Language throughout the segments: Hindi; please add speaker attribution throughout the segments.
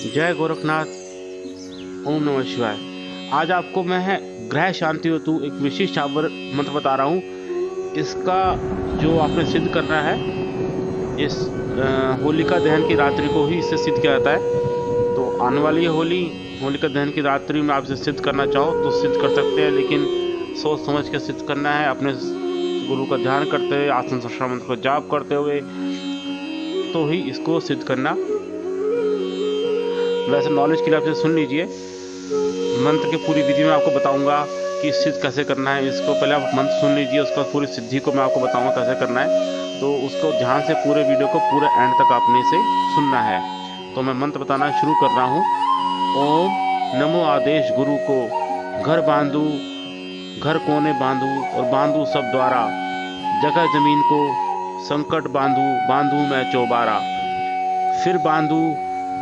Speaker 1: जय गोरखनाथ। ओम नमः शिवाय। आज आपको मैं ग्रह शांति हेतु एक विशिष्ट मंत्र बता रहा हूँ। इसका जो आपने सिद्ध करना है, इस होलिका दहन की रात्रि को ही इससे सिद्ध किया जाता है। तो आने वाली है होलिका दहन की रात्रि में आप इसे सिद्ध करना चाहो तो सिद्ध कर सकते हैं, लेकिन सोच समझ के सिद्ध करना है, अपने गुरु का ध्यान करते हुए, आसन सहस्त्र मंत्र को जाप करते हुए तो ही इसको सिद्ध करना। वैसे नॉलेज के लिए आप इसे सुन लीजिए। मंत्र की पूरी विधि में आपको बताऊंगा कि सिद्ध कैसे करना है। इसको पहले आप मंत्र सुन लीजिए, उसका पूरी सिद्धि को मैं आपको बताऊंगा कैसे करना है। तो उसको ध्यान से पूरे वीडियो को पूरे एंड तक आपने इसे सुनना है। तो मैं मंत्र बताना शुरू कर रहा हूँ। ओम नमो आदेश गुरु को, घर बांधू घर कोने बांधू और बांधू सब द्वारा, जगह जमीन को संकट बांधू मैं चौबारा। फिर बांधू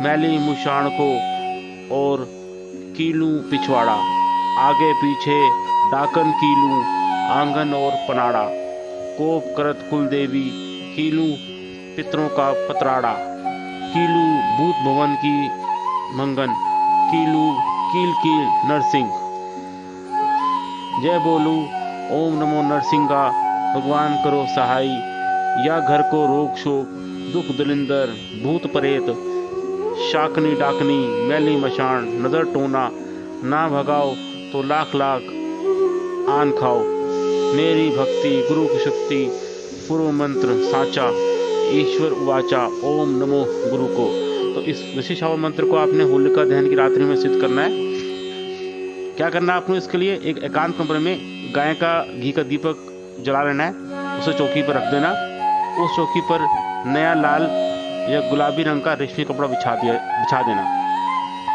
Speaker 1: मैली मुशाण को और कीलू पिछवाड़ा, आगे पीछे डाकन कीलू आंगन और पनाड़ा। कोप करत कुल देवी कीलू पितरों का पतराड़ा। कीलू भूत भवन की मंगन, कीलू कील कील नरसिंह। जय बोलू ओम नमो नरसिंगा, भगवान करो सहाय। या घर को रोग शोक दुख दलिंदर भूत परेत, शाकनी डाकनी मैली मशान नजर टोना। ना भगाओ तो लाख लाख आन खाओ। मेरी भक्ति गुरु की शक्ति, पूर्व मंत्र साचा ईश्वर उवाचा। ओम नमो गुरु को। तो इस विशिष्ट मंत्र को आपने होलिका दहन की रात्रि में सिद्ध करना है। क्या करना है आपको, इसके लिए एक एकांत कमरे में गाय का घी का दीपक जला लेना है, उसे चौकी पर रख देना। उस चौकी पर नया लाल या गुलाबी रंग का रेशमी कपड़ा बिछा देना।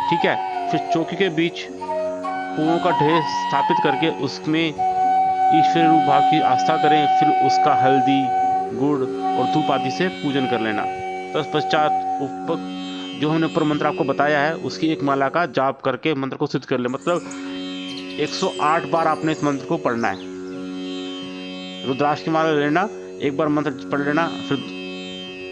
Speaker 1: ठीक है। फिर चौकी के बीच फूलों का ढेर स्थापित करके उसमें ईश्वरी रूप भाव की आस्था करें। फिर उसका हल्दी गुड़ और धूप आदि से पूजन कर लेना। तत्पश्चात जो हमने ऊपर मंत्र आपको बताया है उसकी एक माला का जाप करके मंत्र को सिद्ध कर ले। मतलब 108 बार आपने इस मंत्र को पढ़ना है। रुद्राक्ष की माला लेना, एक बार मंत्र पढ़ लेना, फिर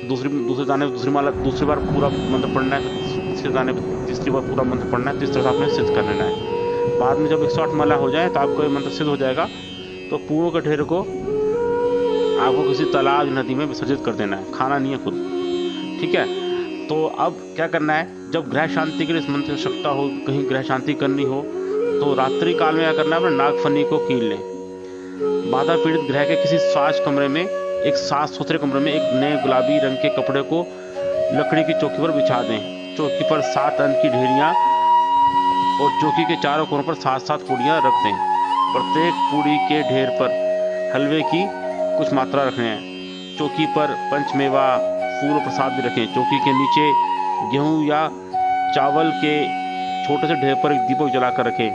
Speaker 1: दूसरे दाने दूसरी माला दूसरी बार पूरा मंत्र पढ़ना है, तीसरे दाने तीसरी बार पूरा मंत्र पढ़ना है। तो इस तरह से आपने सिद्ध कर लेना है। बाद में जब 108 माला हो जाए तो आपको ये मंत्र सिद्ध हो जाएगा। तो पूरों के ढेर को आपको किसी तालाब नदी में विसर्जित कर देना है, खाना नहीं है खुद। ठीक है। तो अब क्या करना है, जब ग्रह शांति के लिए इस मंत्र की आवश्यकता हो, कहीं ग्रह शांति करनी हो तो रात्रि काल में क्या करना है, अपने नागफनी को कील लें। बाधा पीड़ित ग्रह के किसी साफ कमरे में, एक साफ सुथरे कमरे में एक नए गुलाबी रंग के कपड़े को लकड़ी की चौकी पर बिछा दें। चौकी पर 7 अंक की ढेरियाँ और चौकी के चारों कोनों पर 7-7 पूड़ियाँ रख दें। प्रत्येक पूड़ी के ढेर पर हलवे की कुछ मात्रा रखना है। चौकी पर पंचमेवा फूल प्रसाद भी रखें। चौकी के नीचे गेहूं या चावल के छोटे से ढेर पर एक दीपक जलाकर रखें।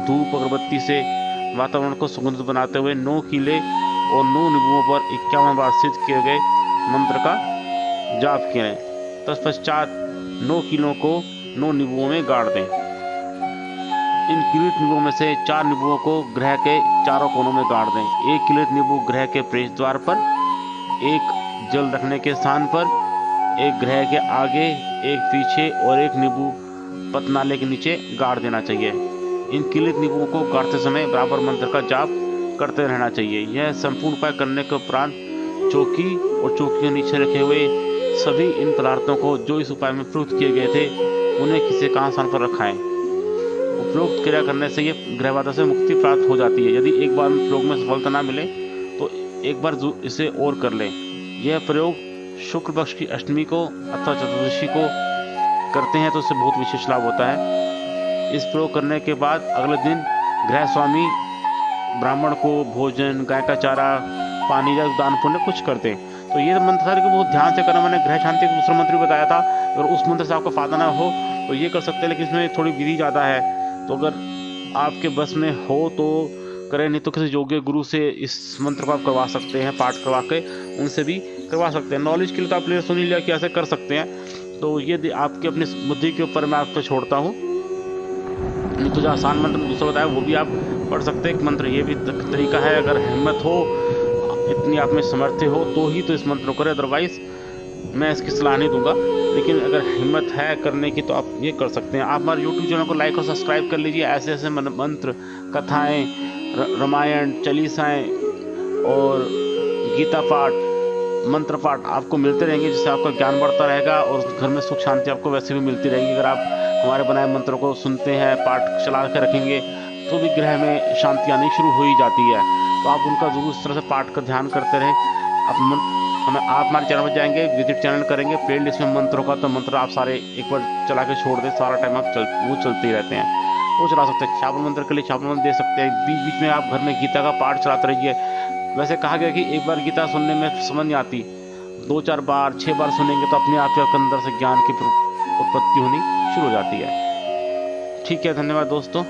Speaker 1: धूप अगरबत्ती से वातावरण को सुगंधित बनाते हुए 9 कीले और 9 नींबुओं पर 51 बार सिद्ध किए गए मंत्र का जाप करें। तत्पश्चात 9 कीलों को 9 नींबुओं में गाड़ दें। इन कीलित नींबुओं में से 4 नींबुओं को ग्रह के चारों कोनों में गाड़ दें। एक कीलित नींबू ग्रह के प्रवेश द्वार पर, एक जल रखने के स्थान पर, एक ग्रह के आगे, एक पीछे और एक नींबू पतनाले के नीचे गाड़ देना चाहिए। इन कीलित नींबुओं को गाड़ते समय बराबर मंत्र का जाप करते रहना चाहिए। यह संपूर्ण उपाय करने के उपरांत चौकी और चौकी के नीचे रखे हुए सभी इन पदार्थों को जो इस उपाय में प्रयुक्त किए गए थे उन्हें किसी एकांत स्थान पर रखाएं। उपरोक्त क्रिया करने से ये ग्रह बाधा से मुक्ति प्राप्त हो जाती है। यदि एक बार प्रयोग में सफलता ना मिले तो एक बार इसे और कर लें। यह प्रयोग शुक्ल पक्ष की अष्टमी को अथवा चतुर्दशी को करते हैं तो इससे बहुत विशेष लाभ होता है। इस प्रयोग करने के बाद अगले दिन गृह स्वामी ब्राह्मण को भोजन, गाय का चारा, पानी या दान पुण्य कुछ करते हैं। तो ये मंत्र सारे को बहुत ध्यान से करना। मैंने ग्रह शांति का दूसरा मंत्र भी बताया था। अगर उस मंत्र से आपको फायदा ना हो तो ये कर सकते हैं, लेकिन इसमें थोड़ी विधि ज़्यादा है। तो अगर आपके बस में हो तो करें, नहीं तो किसी योग्य गुरु से इस मंत्र को आप करवा सकते हैं, पाठ करवा के उनसे भी करवा सकते हैं। नॉलेज के लिए तो आपने सुन ही लिया कि ऐसे कर सकते हैं। तो ये आपकी अपनी बुद्धि के ऊपर मैं आपको छोड़ता हूँ। नहीं तो जो आसान मंत्र दूसरा बताया वो भी आप पढ़ सकते हैं। एक मंत्र ये भी तरीका है। अगर हिम्मत हो, इतनी आप में समर्थ हो तो ही तो इस मंत्र को करें, अदरवाइज मैं इसकी सलाह नहीं दूंगा। लेकिन अगर हिम्मत है करने की तो आप ये कर सकते हैं। आप हमारे यूट्यूब चैनल को लाइक और सब्सक्राइब कर लीजिए। ऐसे ऐसे मंत्र, कथाएँ, रामायण, चालीसाएँ और गीता पाठ, मंत्र पाठ आपको मिलते रहेंगे, जिससे आपका ज्ञान बढ़ता रहेगा और घर में सुख शांति आपको वैसे भी मिलती रहेगी। अगर आप हमारे बनाए मंत्रों को सुनते हैं, पाठ चला कर रखेंगे, तो भी ग्रह में शांति आनी शुरू हो ही जाती है। तो आप उनका जरूर इस तरह से पाठ का ध्यान करते रहें। आप हमारे चैनल पर जाएंगे, विजिट चैनल करेंगे, प्ले लिस्ट में मंत्रों का, तो मंत्र आप सारे एक बार चला के छोड़ दें, सारा टाइम आप वो चलते ही रहते हैं। वो चला सकते हैं। छापन मंत्र के लिए छापन मंत्र दे सकते हैं। बीच बीच में आप घर में गीता का पाठ चलाते रहिए। वैसे कहा गया कि एक बार गीता सुनने में समझ नहीं आती, 2-4 बार 6 बार सुनेंगे तो अपने आप के अंदर से ज्ञान की उत्पत्ति होनी शुरू हो जाती है। ठीक है, धन्यवाद दोस्तों।